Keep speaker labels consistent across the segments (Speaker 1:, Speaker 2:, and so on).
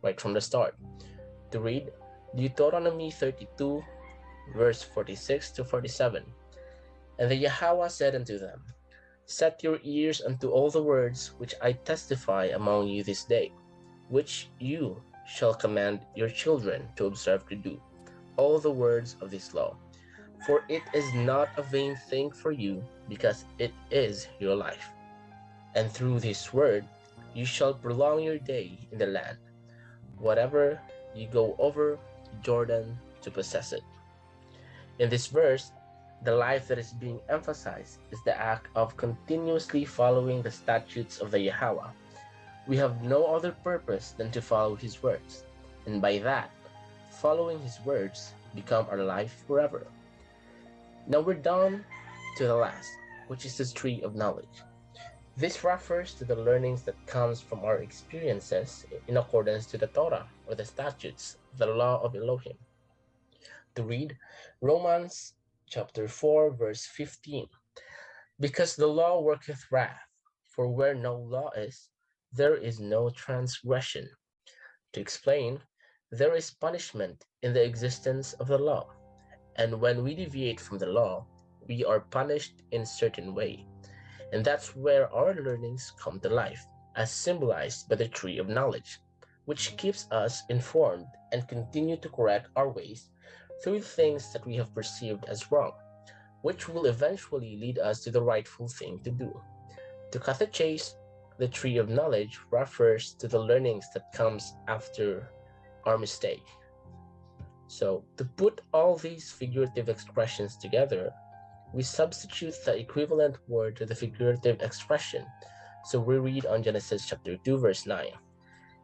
Speaker 1: right from the start. To read Deuteronomy 32, verse 46 to 47. And the Yahweh said unto them, Set your ears unto all the words which I testify among you this day, which you shall command your children to observe to do, all the words of this law. For it is not a vain thing for you, because it is your life. And through this word you shall prolong your day in the land, whatever you go over Jordan to possess it. In this verse, the life that is being emphasized is the act of continuously following the statutes of the Yahweh. We have no other purpose than to follow His words, and by that, following His words become our life forever. Now we're down to the last, which is the tree of knowledge. This refers to the learnings that comes from our experiences in accordance to the Torah, or the statutes, the law of Elohim. To read Romans chapter 4, verse 15. Because the law worketh wrath, for where no law is, there is no transgression. To explain, there is punishment in the existence of the law, and when we deviate from the law, we are punished in a certain way. And that's where our learnings come to life, as symbolized by the tree of knowledge, which keeps us informed and continue to correct our ways through things that we have perceived as wrong, which will eventually lead us to the rightful thing to do. To cut the chase, the tree of knowledge refers to the learnings that comes after our mistake. So to put all these figurative expressions together, we substitute the equivalent word to the figurative expression. So we read on Genesis chapter 2, verse 9.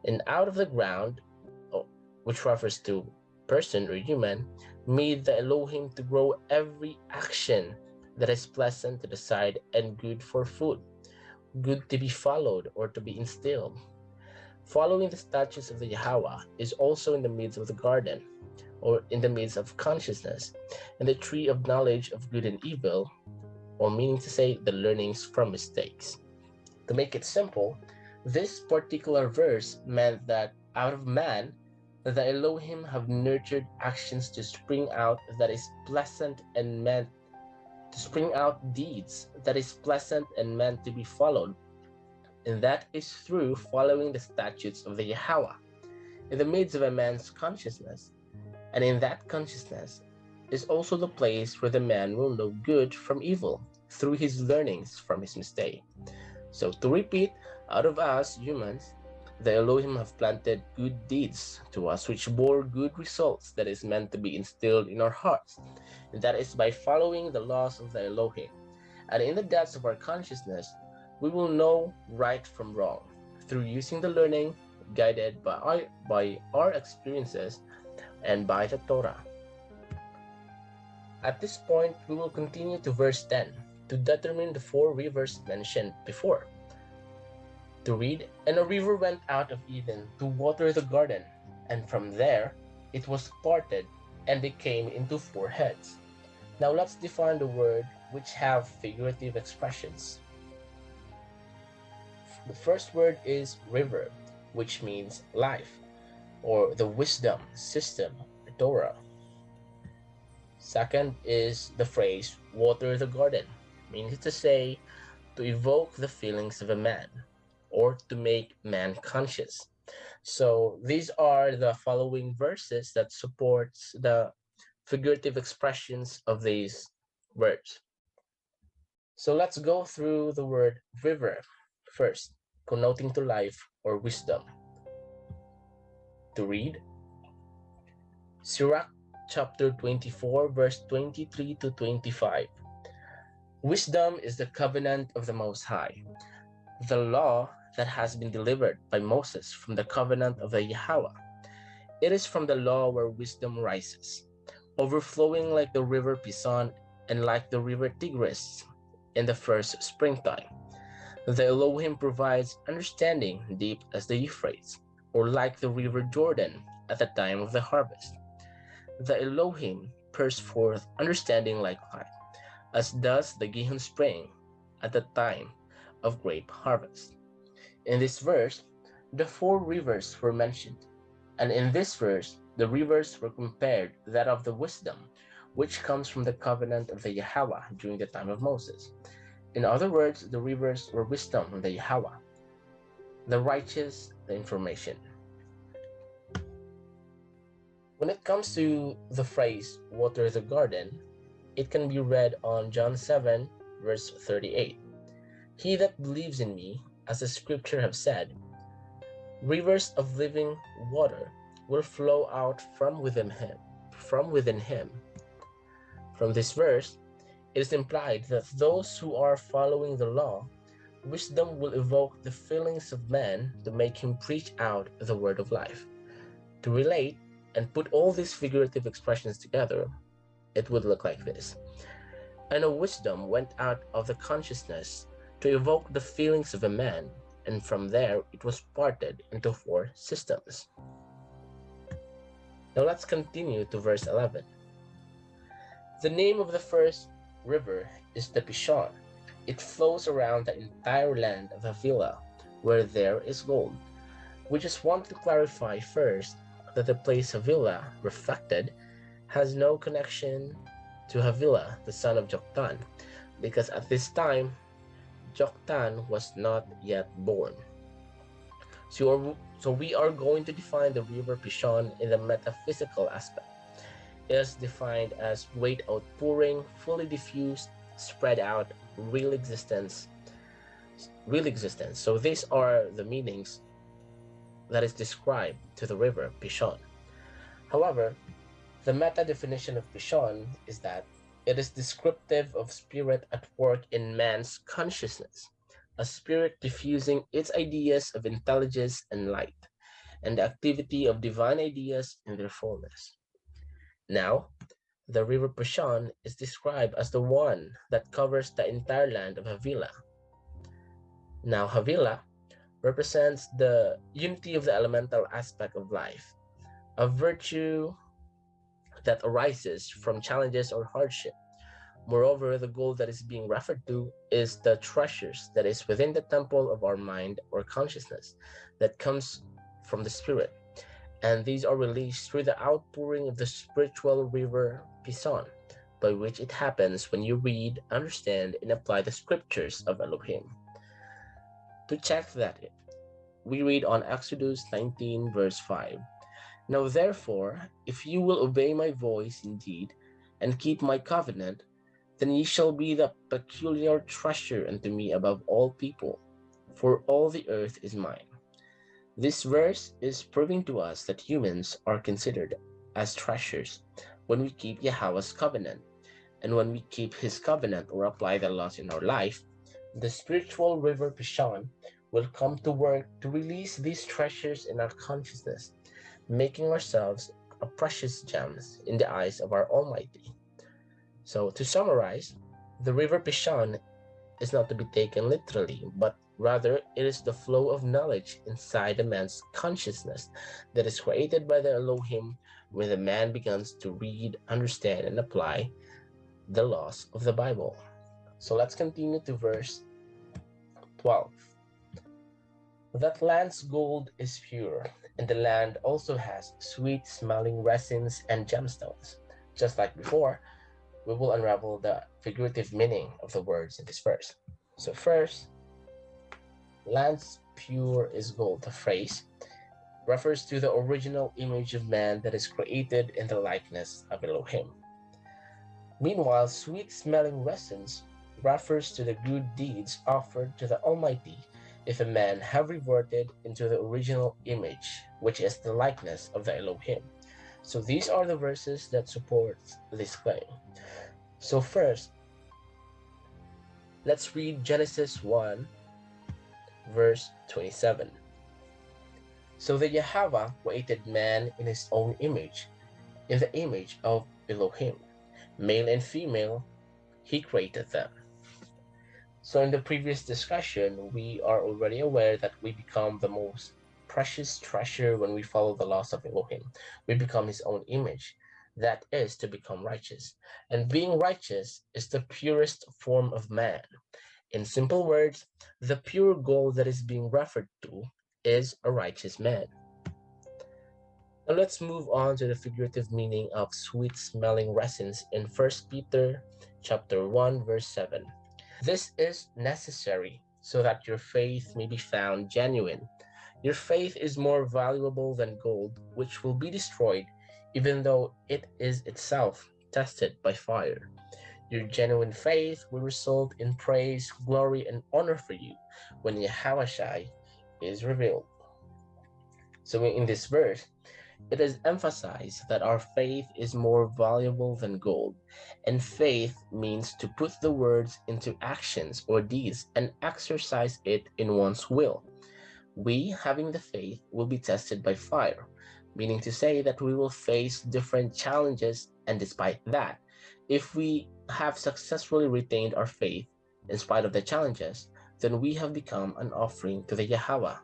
Speaker 1: And out of the ground, which refers to person or human, made the Elohim to grow every action that is pleasant to the sight and good for food, good to be followed or to be instilled. Following the statutes of the Yahweh is also in the midst of the garden, or in the midst of consciousness, and the tree of knowledge of good and evil, or meaning to say the learnings from mistakes. To make it simple, this particular verse meant that out of man, the Elohim have nurtured actions to spring out that is pleasant and meant to spring out deeds that is pleasant and meant to be followed. And that is through following the statutes of the Yahweh in the midst of a man's consciousness. And in that consciousness is also the place where the man will know good from evil through his learnings from his mistake. So to repeat, out of us humans, the Elohim have planted good deeds to us which bore good results that is meant to be instilled in our hearts. And that is by following the laws of the Elohim. And in the depths of our consciousness, we will know right from wrong through using the learning guided by our experiences and by the Torah. At this point, we will continue to verse 10 to determine the four rivers mentioned before. To read, and a river went out of Eden to water the garden, and from there it was parted, and they came into four heads. Now let's define the word which have figurative expressions. The first word is river, which means life, or the wisdom system, the Torah. Second is the phrase water the garden, meaning to say to evoke the feelings of a man or to make man conscious. So these are the following verses that supports the figurative expressions of these words. So let's go through the word river first, connoting to life or wisdom. To read, Sirach chapter 24, verse 23 to 25. Wisdom is the covenant of the Most High, the law that has been delivered by Moses from the covenant of the Yahweh. It is from the law where wisdom rises, overflowing like the river Pison and like the river Tigris in the first springtime. The Elohim provides understanding deep as the Euphrates, or like the river Jordan at the time of the harvest. The Elohim pours forth understanding like light, as does the Gihon spring at the time of grape harvest. In this verse, the four rivers were mentioned, And in this verse, the rivers were compared to that of the wisdom, which comes from the covenant of the Yahweh during the time of Moses. In other words, the rivers were wisdom from the Yahweh, the righteous, the information. When it comes to the phrase, water the garden, it can be read on John 7, verse 38. He that believes in me, as the scripture have said, rivers of living water will flow out from within him. From this verse, it is implied that those who are following the law, wisdom will evoke the feelings of man to make him preach out the word of life. To relate and put all these figurative expressions together, it would look like this. And a wisdom went out of the consciousness to evoke the feelings of a man, and from there it was parted into 4 systems. Now let's continue to verse 11. The name of the first river is the Pishon. It flows around the entire land of Havilah, where there is gold. We just want to clarify first that the place Havilah reflected has no connection to Havilah, the son of Joktan, because at this time, Joktan was not yet born. So we are going to define the river Pishon in the metaphysical aspect. It is defined as great outpouring, fully diffused, spread out, real existence. So these are the meanings that is described to the river Pishon. However, the meta definition of Pishon is that it is descriptive of spirit at work in man's consciousness, a spirit diffusing its ideas of intelligence and light, and the activity of divine ideas in their fullness. Now, the river Pishon is described as the one that covers the entire land of Havilah. Now, Havilah represents the unity of the elemental aspect of life, a virtue that arises from challenges or hardship. Moreover, the gold that is being referred to is the treasures that is within the temple of our mind or consciousness that comes from the spirit. And these are released through the outpouring of the spiritual river Pishon, by which it happens when you read, understand, and apply the scriptures of Elohim. To check that, we read on Exodus 19, verse 5. Now therefore, if you will obey my voice indeed, and keep my covenant, then ye shall be the peculiar treasure unto me above all people, for all the earth is mine. This verse is proving to us that humans are considered as treasures when we keep Yahweh's covenant. And when we keep his covenant or apply the laws in our life, the spiritual river Pishon will come to work to release these treasures in our consciousness, making ourselves a precious gems in the eyes of our Almighty. So to summarize, the river Pishon is not to be taken literally, but rather it is the flow of knowledge inside a man's consciousness that is created by the Elohim when the man begins to read, understand, and apply the laws of the Bible. So let's continue to verse 12. That land's gold is pure, and the land also has sweet-smelling resins and gemstones. Just like before, we will unravel the figurative meaning of the words in this verse. So first, land's pure is gold. The phrase refers to the original image of man that is created in the likeness of Elohim. Meanwhile, sweet-smelling resins refers to the good deeds offered to the Almighty if a man have reverted into the original image, which is the likeness of the Elohim. So these are the verses that support this claim. So first, let's read Genesis 1, verse 27. So the Yahweh created man in his own image, in the image of Elohim. Male and female, he created them. So in the previous discussion, we are already aware that we become the most precious treasure when we follow the laws of Elohim. We become his own image. That is to become righteous. And being righteous is the purest form of man. In simple words, the pure gold that is being referred to is a righteous man. Now let's move on to the figurative meaning of sweet-smelling resins in 1 Peter chapter 1 verse 7. This is necessary so that your faith may be found genuine. Your faith is more valuable than gold, which will be destroyed, even though it is itself tested by fire. Your genuine faith will result in praise, glory, and honor for you when Yahweh is revealed. So in this verse, it is emphasized that our faith is more valuable than gold, and faith means to put the words into actions or deeds and exercise it in one's will. We, having the faith, will be tested by fire, meaning to say that we will face different challenges, and despite that, if we have successfully retained our faith in spite of the challenges, then we have become an offering to the Yahweh.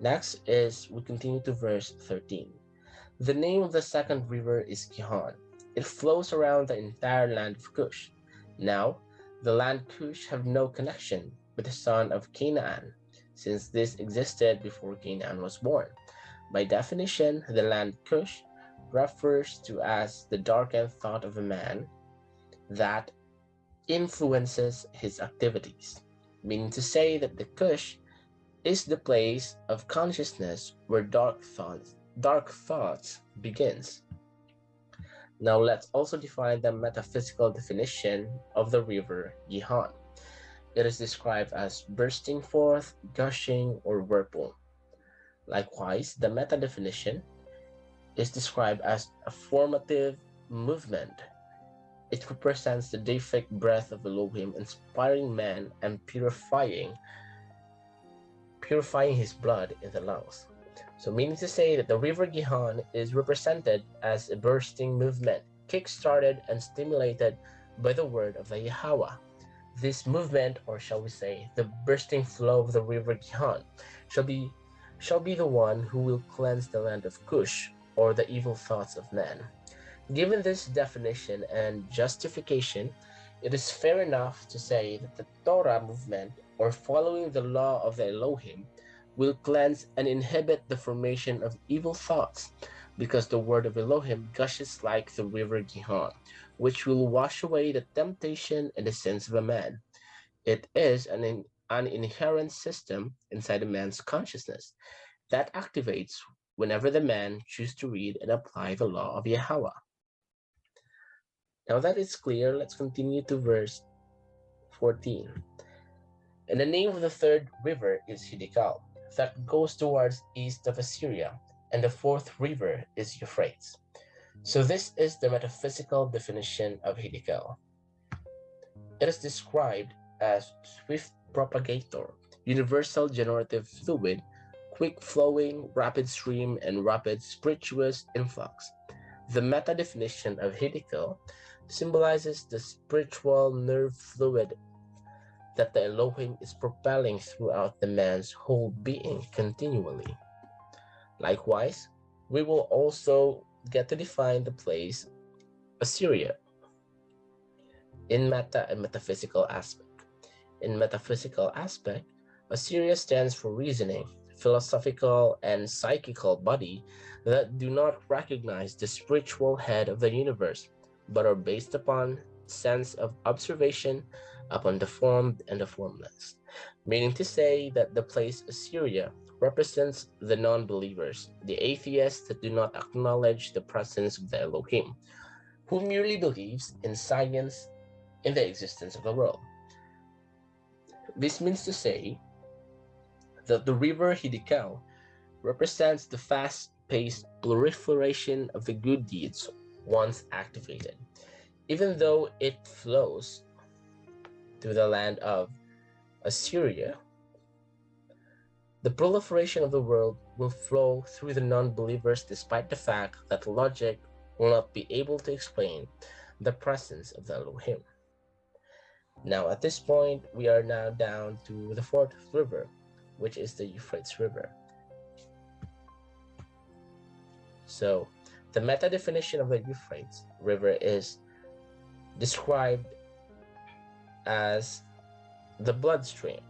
Speaker 1: Next is, we continue to verse 13. The name of the second river is Gihon. It flows around the entire land of Cush. Now, the land Cush have no connection with the son of Canaan, since this existed before Canaan was born. By definition, the land Cush refers to as the darkened thought of a man that influences his activities, meaning to say that the Cush is the place of consciousness where dark thoughts begins. Now let's also define the metaphysical definition of the river Gihon. It is described as bursting forth, gushing, or whirlpool. Likewise, the meta definition is described as a formative movement. It represents the deific breath of Elohim inspiring man and purifying his blood in the lungs. So meaning to say that the river Gihon is represented as a bursting movement, kick-started and stimulated by the word of the Yahweh. This movement, or shall we say, the bursting flow of the river Gihon, shall be the one who will cleanse the land of Cush, or the evil thoughts of man. Given this definition and justification, it is fair enough to say that the TORAH movement, or following the law of the Elohim, will cleanse and inhibit the formation of evil thoughts, because the word of Elohim gushes like the river Gihon, which will wash away the temptation and the sins of a man. It is an inherent system inside a man's consciousness that activates whenever the man chooses to read and apply the law of Yahweh. Now that is clear, let's continue to verse 14. And the name of the third river is Hiddekel, that goes towards east of Assyria, and the fourth river is Euphrates. So this is the metaphysical definition of Hiddekel. It is described as swift propagator, universal generative fluid, quick flowing, rapid stream, and rapid spirituous influx. The meta definition of Hiddekel symbolizes the spiritual nerve fluid that the Elohim is propelling throughout the man's whole being continually. Likewise, we will also get to define the place Assyria in meta and metaphysical aspect. In metaphysical aspect, Assyria stands for reasoning, philosophical, and psychical body that do not recognize the spiritual head of the universe, but are based upon sense of observation, upon the formed and the formless, meaning to say that the place Assyria represents the non-believers, the atheists that do not acknowledge the presence of the Elohim, who merely believes in science, in the existence of the world. This means to say that the river Hiddekel represents the fast-paced proliferation of the good deeds once activated. Even though it flows through the land of Assyria, the proliferation of the world will flow through the non-believers despite the fact that logic will not be able to explain the presence of the Elohim. Now at this point, we are now down to the fourth river, which is the Euphrates River. So the meta definition of the Euphrates River is described as the bloodstream.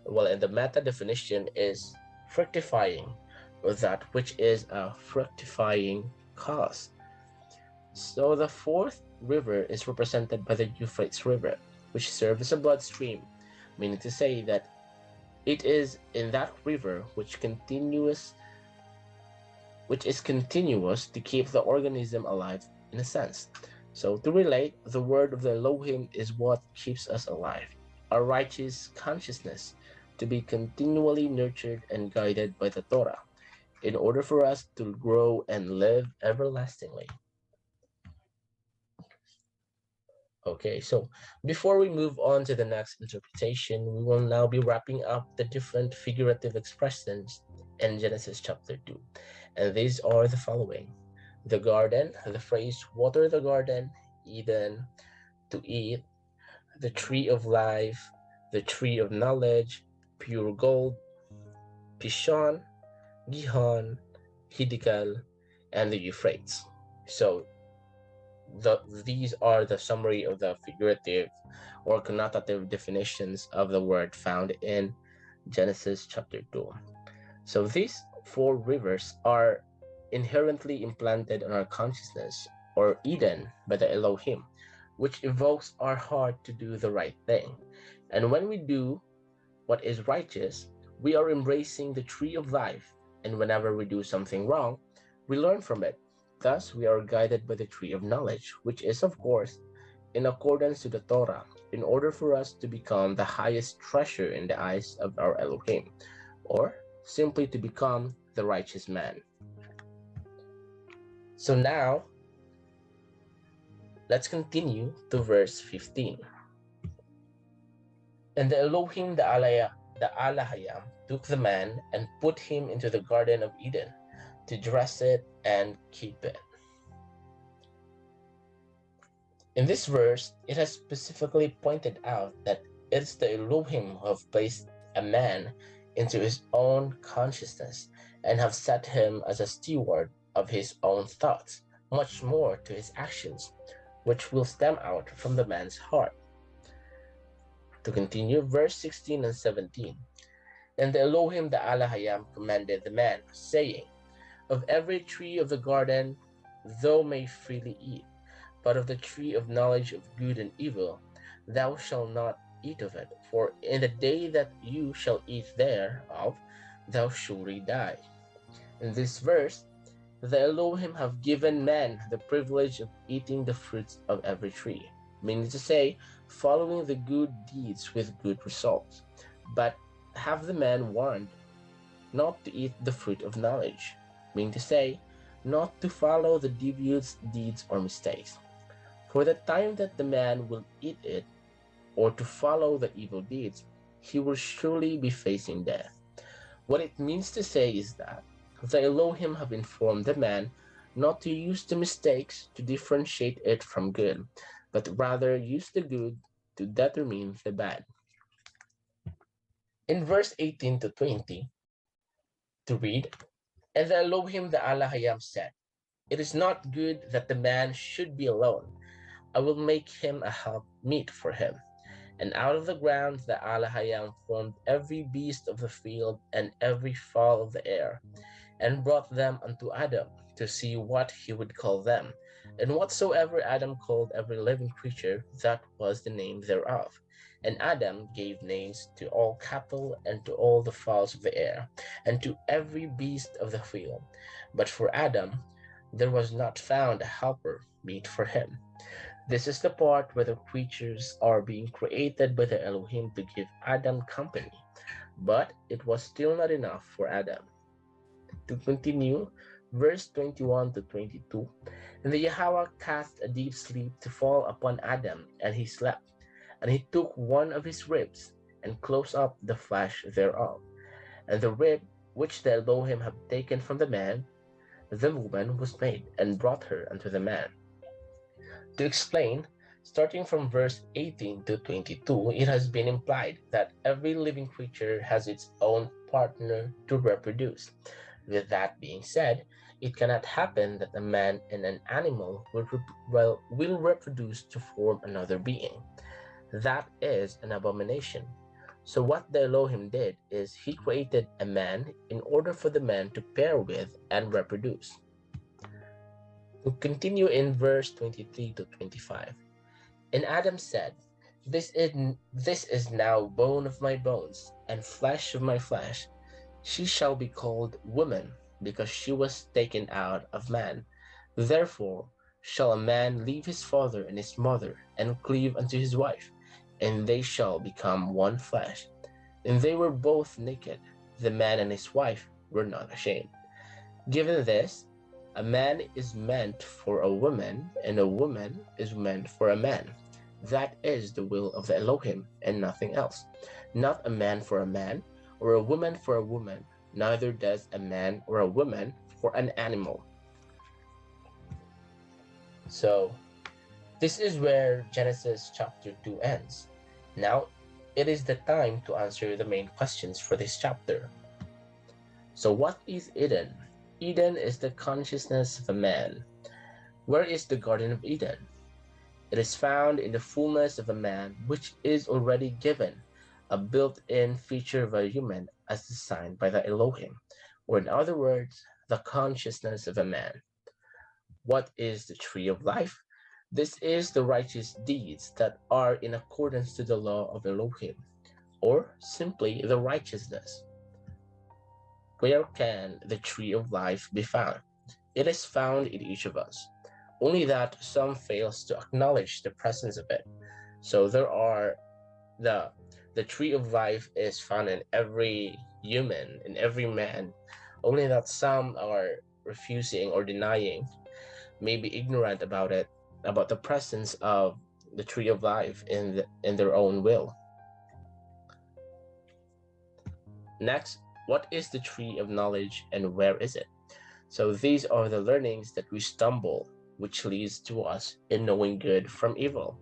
Speaker 1: Well, and the meta definition is fructifying, or that which is a fructifying cause. So the fourth river is represented by the Euphrates River, which serves as a bloodstream, meaning to say that it is in that river which is continuous to keep the organism alive in a sense. So to relate, the word of the Elohim is what keeps us alive, a righteous consciousness to be continually nurtured and guided by the Torah in order for us to grow and live everlastingly. Okay, so before we move on to the next interpretation, we will now be wrapping up the different figurative expressions in Genesis chapter 2. And these are the following: the garden, the phrase water the garden, Eden, to eat, the tree of life, the tree of knowledge, pure gold, Pishon, Gihon, Hidikal, and the Euphrates. So these are the summary of the figurative or connotative definitions of the word found in Genesis chapter 2. So these four rivers are inherently implanted in our consciousness, or Eden, by the Elohim, which evokes our heart to do the right thing. And when we do what is righteous, we are embracing the tree of life, and whenever we do something wrong, we learn from it. Thus, we are guided by the tree of knowledge, which is, of course, in accordance to the Torah, in order for us to become the highest treasure in the eyes of our Elohim, or simply to become the righteous man. So now, let's continue to verse 15. And the Elohim, the Alahayam, took the man and put him into the Garden of Eden to dress it and keep it. In this verse, it has specifically pointed out that it's the Elohim who have placed a man into his own consciousness and have set him as a steward of his own thoughts, much more to his actions, which will stem out from the man's heart. To continue, verse 16 and 17. And the Elohim, the Alahayam, commanded the man, saying, of every tree of the garden thou may freely eat, but of the tree of knowledge of good and evil thou shalt not eat of it, for in the day that you shall eat thereof thou surely die. In this verse, the Elohim have given man the privilege of eating the fruits of every tree, meaning to say, following the good deeds with good results, but have the man warned not to eat the fruit of knowledge, meaning to say, not to follow the devious deeds or mistakes. For the time that the man will eat it, or to follow the evil deeds, he will surely be facing death. What it means to say is that the Elohim have informed the man not to use the mistakes to differentiate it from good, but rather use the good to determine the bad. In verse 18 to 20, to read, and the Elohim, the Alahayam, said, it is not good that the man should be alone. I will make him a help meet for him. And out of the ground the Alahayam formed every beast of the field and every fowl of the air, and brought them unto Adam to see what he would call them. And whatsoever Adam called every living creature, that was the name thereof. And Adam gave names to all cattle and to all the fowls of the air, and to every beast of the field. But for Adam there was not found a helper meet for him. This is the part where the creatures are being created by the Elohim to give Adam company, but it was still not enough for Adam. To continue, verse 21 to 22, and the Yahweh cast a deep sleep to fall upon Adam, and he slept. And he took one of his ribs, and closed up the flesh thereof. And the rib which the Elohim had taken from the man, the woman was made, and brought her unto the man. To explain, starting from verse 18 to 22, it has been implied that every living creature has its own partner to reproduce. With that being said, it cannot happen that a man and an animal will reproduce to form another being. That is an abomination. So what the Elohim did is he created a man in order for the man to pair with and reproduce. To continue in verse 23 to 25. And Adam said, this is now bone of my bones and flesh of my flesh. She shall be called woman, because she was taken out of man. Therefore shall a man leave his father and his mother, and cleave unto his wife, and they shall become one flesh. And they were both naked, the man and his wife were not ashamed. Given this, a man is meant for a woman, and a woman is meant for a man. That is the will of the Elohim, and nothing else. Not a man for a man, or a woman for a woman, neither does a man or a woman for an animal. So, this is where Genesis chapter 2 ends. Now, it is the time to answer the main questions for this chapter. So, what is Eden? Eden is the consciousness of a man. Where is the Garden of Eden? It is found in the fullness of a man, which is already given, a built-in feature of a human as designed by the Elohim, or in other words, the consciousness of a man. What is the tree of life? This is the righteous deeds that are in accordance to the law of Elohim, or simply the righteousness. Where can the tree of life be found? It is found in each of us, only that some fails to acknowledge the presence of it. So there are the tree of life is found in every human, in every man, only that some are refusing or denying, maybe ignorant about it, about the presence of the tree of life in their own will. Next, what is the tree of knowledge and where is it? So these are the learnings that we stumble, which leads to us in knowing good from evil.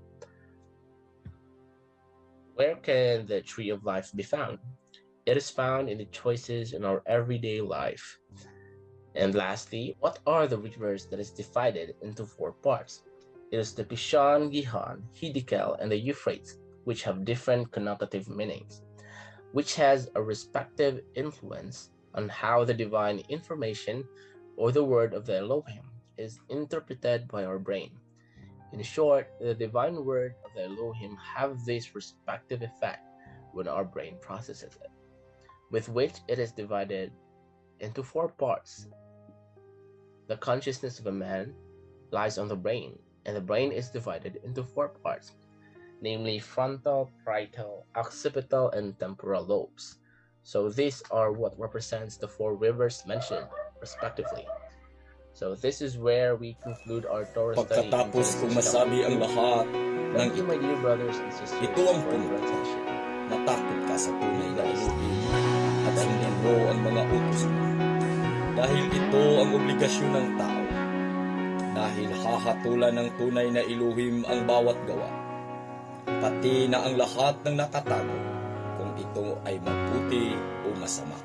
Speaker 1: Where can the tree of life be found? It is found in the choices in our everyday life. And lastly, what are the rivers that is divided into 4 parts? It is the Pishon, Gihon, Hiddekel, and the Euphrates, which have different connotative meanings, which has a respective influence on how the divine information or the word of the Elohim is interpreted by our brain. In short, the divine word of the Elohim have this respective effect when our brain processes it, with which it is divided into 4 parts. The consciousness of a man lies on the brain, and the brain is divided into 4 parts, namely frontal, parietal, occipital, and temporal lobes. So these are what represents the 4 rivers mentioned, respectively. So this is where we conclude our Torah study.
Speaker 2: Pagkatapos kong masabi ang lahat ng
Speaker 1: Thank you, my dear brothers and sisters,
Speaker 2: ito ang
Speaker 1: for your
Speaker 2: punto.
Speaker 1: attention.
Speaker 2: Natakot ka sa tunay na Elohim at sundin mo ang mga utos mo. Dahil ito ang obligasyon ng tao. Dahil hahatulan ng tunay na Elohim ang bawat gawa. Pati na ang lahat ng nakatago, kung ito ay mabuti o masama.